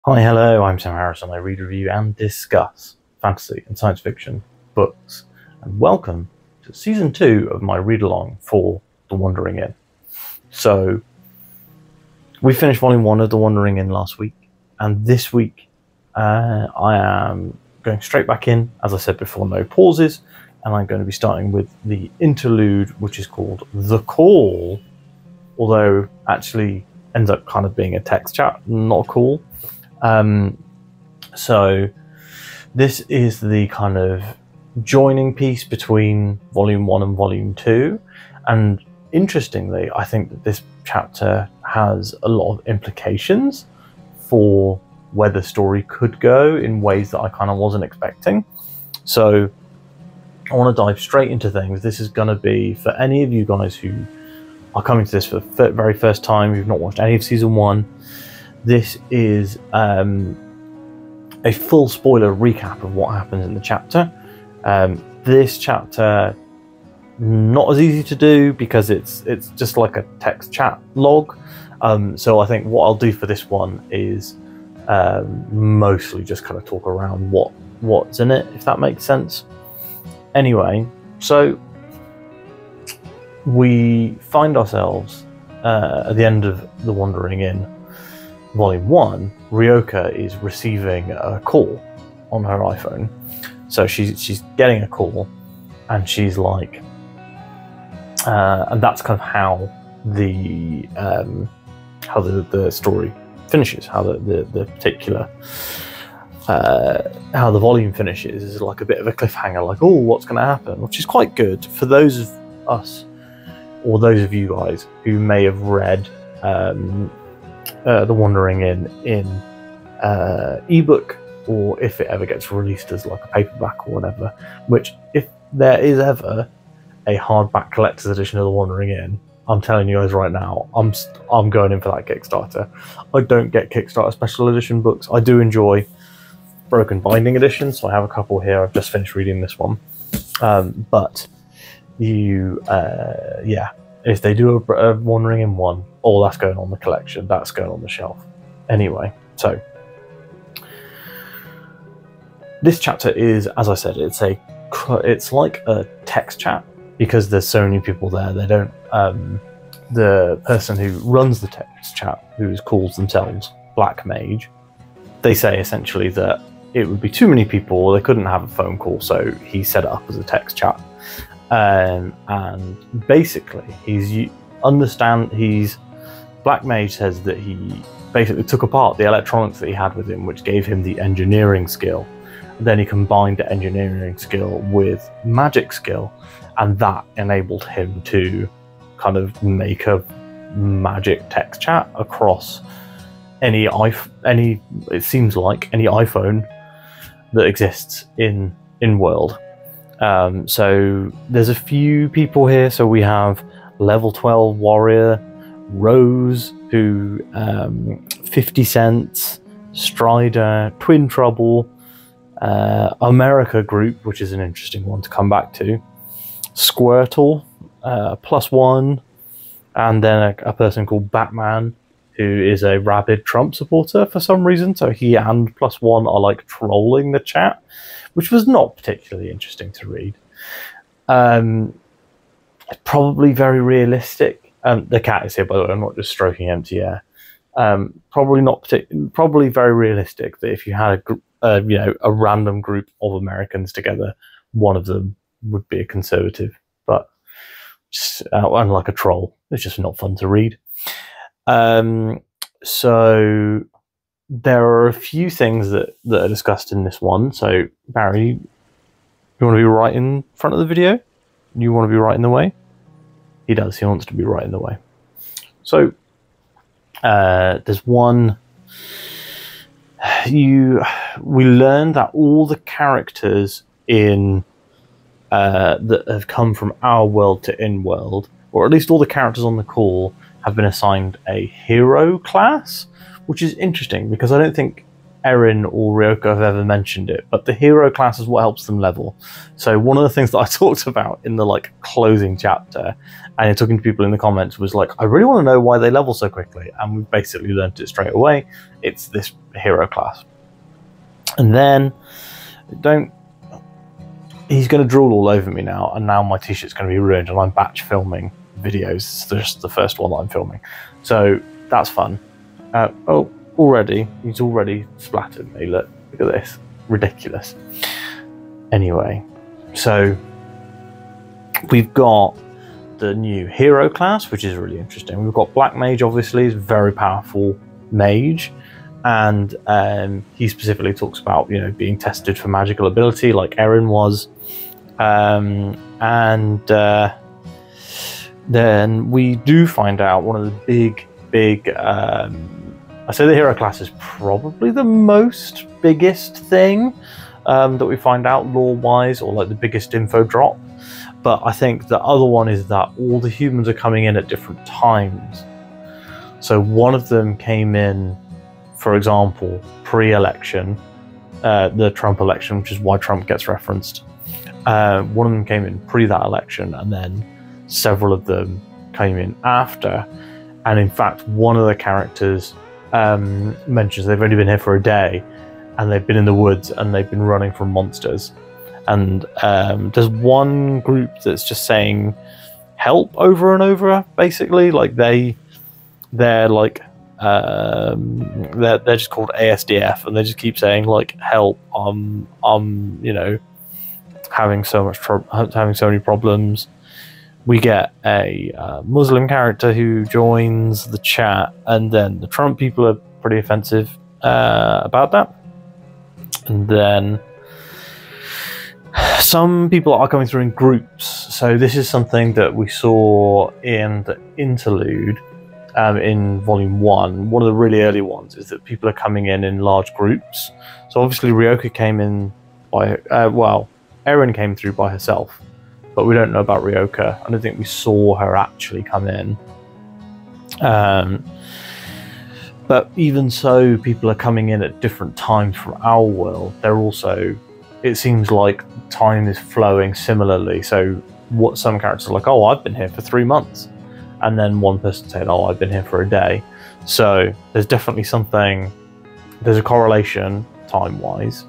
Hi, hello, I'm Sam Harrison. I read, review, and discuss fantasy and science fiction books. And welcome to season 2 of my read along for The Wandering Inn. So, we finished volume 1 of The Wandering Inn last week, and this week I am going straight back in, as I said before, no pauses, and I'm going to be starting with the interlude, which is called The Call, although actually ends up kind of being a text chat, not a call. So this is the kind of joining piece between volume 1 and volume 2, and interestingly I think that this chapter has a lot of implications for where the story could go in ways that I kind of wasn't expecting. So I want to dive straight into things. This is going to be for any of you guys who are coming to this for the very first time, who've not watched any of season 1. This is a full spoiler recap of what happens in the chapter. This chapter, not as easy to do because it's just like a text chat log. So I think what I'll do for this one is mostly just kind of talk around what's in it, if that makes sense. Anyway, so we find ourselves at the end of The Wandering Inn. Volume 1, Ryoka is receiving a call on her iPhone. So she's getting a call, and she's like, and that's kind of how the story finishes. How the particular how the volume finishes is like a bit of a cliffhanger, like, oh, what's going to happen, which is quite good for those of us or those of you guys who may have read The Wandering Inn in ebook, or if it ever gets released as like a paperback or whatever, which if there is ever a hardback collector's edition of The Wandering Inn, I'm telling you guys right now, I'm going in for that Kickstarter. I don't get Kickstarter special edition books. I do enjoy broken binding editions, so I have a couple here. I've just finished reading this one, but you if they do a Wandering Inn one, all that's going on the collection, that's going on the shelf. Anyway, so this chapter is, as I said, it's like a text chat because there's so many people there. They don't the person who runs the text chat, who calls themselves Black Mage, they say essentially that it would be too many people, they couldn't have a phone call, so he set it up as a text chat. And basically Black Mage says that he basically took apart the electronics that he had with him, which gave him the engineering skill. Then he combined the engineering skill with magic skill, and that enabled him to kind of make a magic text chat across any it seems like any iPhone that exists in world. So there's a few people here. So we have level 12 warrior Rose, who 50 Cents, Strider, Twin Trouble, America Group, which is an interesting one to come back to, Squirtle, +1, and then a person called Batman, who is a rabid Trump supporter for some reason. So he and +1 are like trolling the chat, which was not particularly interesting to read. Probably very realistic. The cat is here, by the way. I'm not just stroking empty air. Probably very realistic that if you had a random group of Americans together, one of them would be a conservative, but just, unlike a troll, it's just not fun to read. So there are a few things that are discussed in this one. So Barry, you want to be right in front of the video? You want to be right in the way? He does. He wants to be right in the way. So there's one. We learn that all the characters in that have come from our world to in-world, or at least all the characters on the call, have been assigned a hero class, which is interesting because I don't think Erin or Ryoka have ever mentioned it, but the hero class is what helps them level. So one of the things that I talked about in the like closing chapter, and talking to people in the comments, was like, I really want to know why they level so quickly, and we basically learned it straight away. It's this hero class. And then he's going to drool all over me now, and now my t-shirt's going to be ruined, and I'm batch filming videos. It's just the first one that I'm filming, so that's fun. He's already splattered me. Look at this, ridiculous. Anyway, so we've got the new hero class, which is really interesting. We've got Black Mage, obviously, is a very powerful mage, and he specifically talks about, you know, being tested for magical ability like Erin was, then we do find out one of the big I say the hero class is probably the biggest thing that we find out lore-wise, or like the biggest info drop. But I think the other one is that all the humans are coming in at different times. So one of them came in, for example, pre-election, the Trump election, which is why Trump gets referenced. One of them came in pre that election, and then several of them came in after. And in fact, one of the characters mentions they've only been here for a day, and they've been in the woods, and they've been running from monsters. And there's one group that's just saying help over and over, basically. Like they're like they're just called ASDF, and they just keep saying like help. You know, having so many problems. We get a Muslim character who joins the chat, and then the Trump people are pretty offensive about that. And then some people are coming through in groups. So this is something that we saw in the interlude in Volume 1. One of the really early ones is that people are coming in large groups. So obviously Ryoka came in by... Erin came through by herself. But we don't know about Ryoka. I don't think we saw her actually come in. But even so, people are coming in at different times from our world. They're also... It seems like time is flowing similarly. So what some characters are like, oh, I've been here for 3 months. And then one person said, oh, I've been here for a day. So there's definitely something... There's a correlation, time-wise.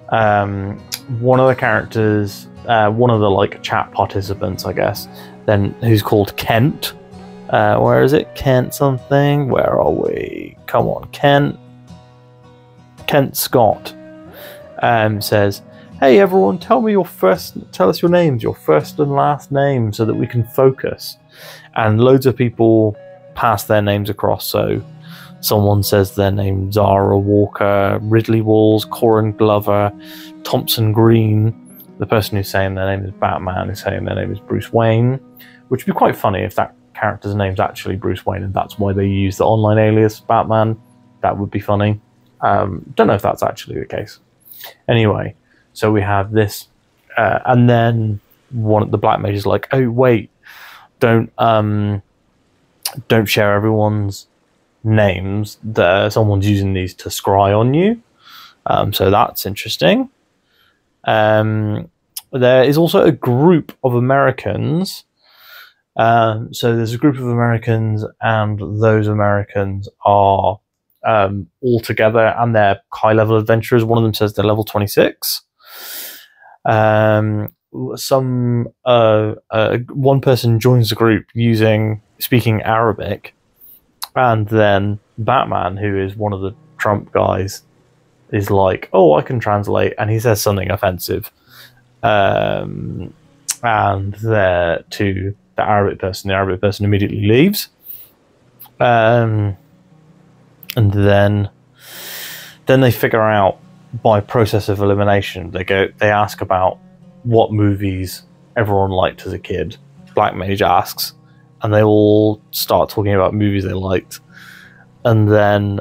One of the characters... one of the like chat participants, I guess, then who's called Kent. Where is it? Kent something? Where are we? Come on, Kent Scott says, "Hey everyone, tell us your names, your first and last name, so that we can focus." And loads of people pass their names across. So someone says their name Zara Walker, Ridley Walls, Corin Glover, Thompson Green. The person who's saying their name is Batman is saying their name is Bruce Wayne, which would be quite funny if that character's name's actually Bruce Wayne and that's why they use the online alias Batman. That would be funny. Don't know if that's actually the case. Anyway, so we have this, and then one of the Black Mage is like, "Oh wait, don't share everyone's names. Someone's using these to scry on you." So that's interesting. There is also a group of Americans. So there's a group of Americans, and those Americans are all together, and they're high-level adventurers. One of them says they're level 26. One person joins the group speaking Arabic, and then Batman, who is one of the Trump guys, is like, "Oh, I can translate," and he says something offensive, and to the Arabic person immediately leaves, and then they figure out by process of elimination. They ask about what movies everyone liked as a kid. Black Mage asks, and they all start talking about movies they liked, and then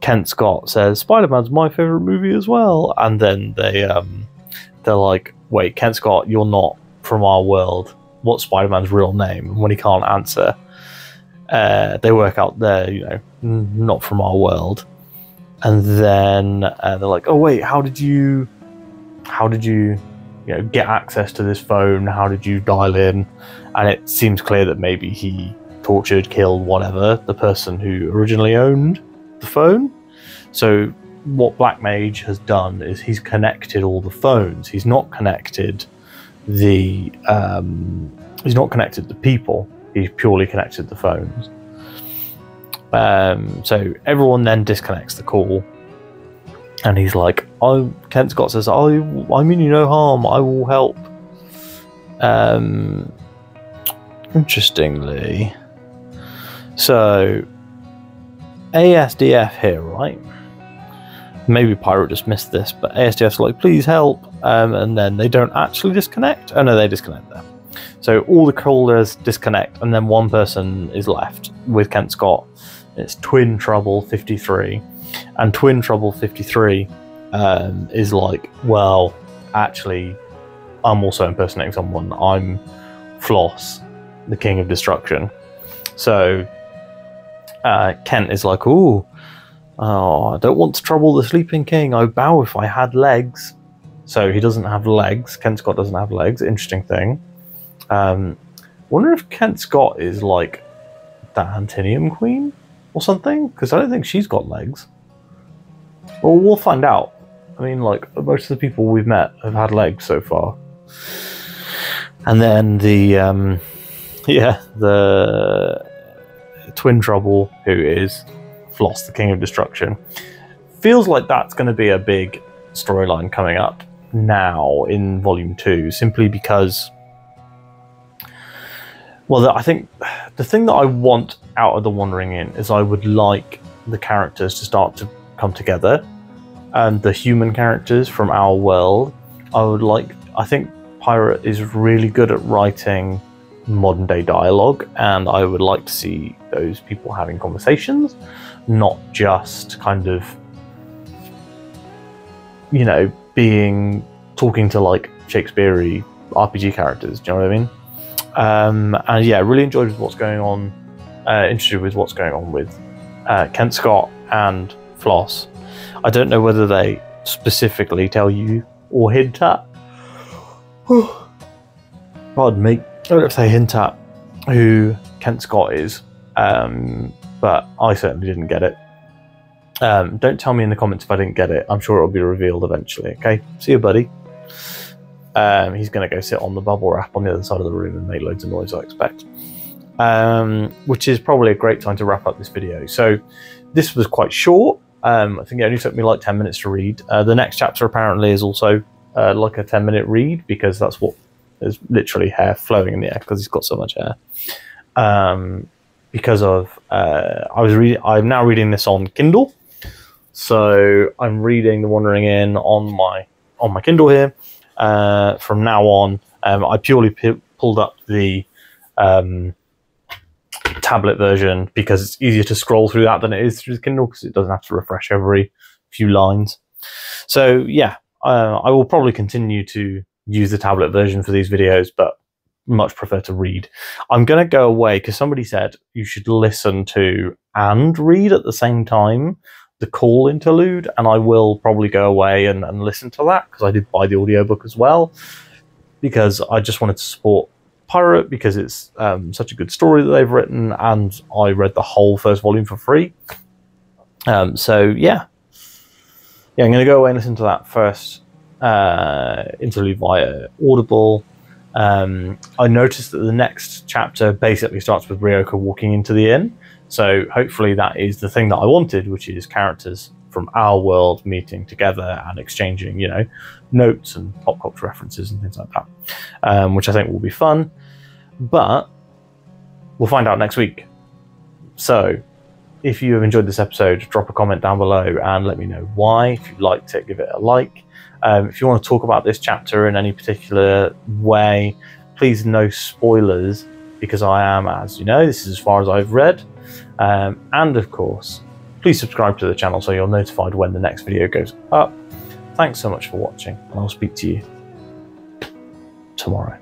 Kent Scott says Spider-Man's my favorite movie as well, and then they're like, "Wait, Kent Scott, you're not from our world. What's Spider-Man's real name?" And when he can't answer, they work out they're not from our world. And then they're like, oh wait, how did you get access to this phone? How did you dial in? And it seems clear that maybe he tortured, killed, whatever, the person who originally owned the phone. So what Black Mage has done is he's connected all the phones. He's not connected the people. He's purely connected the phones. So everyone then disconnects the call, and he's like, Kent Scott says, I mean you no harm, I will help. Interestingly, so ASDF here, right? Maybe Pirate just missed this, but ASDF's like, please help, and then they don't actually disconnect. Oh no, they disconnect there. So all the callers disconnect, and then one person is left with Kent Scott. It's Twin Trouble 53, and Twin Trouble 53 is like, well, actually, I'm also impersonating someone. I'm Floss, the King of Destruction. So Kent is like, oh, I don't want to trouble the Sleeping King. I bow if I had legs. So he doesn't have legs. Kent Scott doesn't have legs. Interesting thing. Wonder if Kent Scott is like the Antinium Queen or something, because I don't think she's got legs. Well, we'll find out. I mean, like, most of the people we've met have had legs so far. And then the Twin Trouble, who is Floss, the King of Destruction, feels like that's going to be a big storyline coming up now in Volume 2, simply because, well, I think the thing that I want out of The Wandering Inn is I would like the characters to start to come together, and the human characters from our world. I think Pirate is really good at writing modern day dialogue, and I would like to see those people having conversations, not just kind of, talking to like Shakespeare-y RPG characters. Do you know what I mean? And yeah, really enjoyed what's going on. Interested with what's going on with Kent Scott and Floss. I don't know whether they specifically tell you or hint at. Pardon me. I don't know if they hint at who Kent Scott is, but I certainly didn't get it. Don't tell me in the comments if I didn't get it. I'm sure it'll be revealed eventually. Okay, see you, buddy. He's going to go sit on the bubble wrap on the other side of the room and make loads of noise, I expect. Which is probably a great time to wrap up this video. So this was quite short. I think it only took me like 10 minutes to read. The next chapter apparently is also like a 10-minute read, because that's what is literally hair flowing in the air, because he's got so much hair. Because of I'm now reading this on Kindle, so I'm reading The Wandering Inn on my Kindle here. From now on, I purely pulled up the tablet version because it's easier to scroll through that than it is through the Kindle, because it doesn't have to refresh every few lines. So yeah, I will probably continue to use the tablet version for these videos, but much prefer to read. I'm going to go away because somebody said you should listen to and read at the same time, the call interlude, and I will probably go away and listen to that, because I did buy the audiobook as well, because I just wanted to support Pirate, because it's such a good story that they've written, and I read the whole first volume for free. So yeah, I'm going to go away and listen to that first interlude via Audible. I noticed that the next chapter basically starts with Ryoka walking into the inn, so hopefully that is the thing that I wanted, which is characters from our world meeting together and exchanging, notes and pop culture references and things like that, which I think will be fun. But we'll find out next week. So if you have enjoyed this episode, drop a comment down below and let me know why. If you liked it, give it a like. If you want to talk about this chapter in any particular way, please no spoilers, because I am, as you know, this is as far as I've read. And of course, please subscribe to the channel so you're notified when the next video goes up. Thanks so much for watching, and I'll speak to you tomorrow.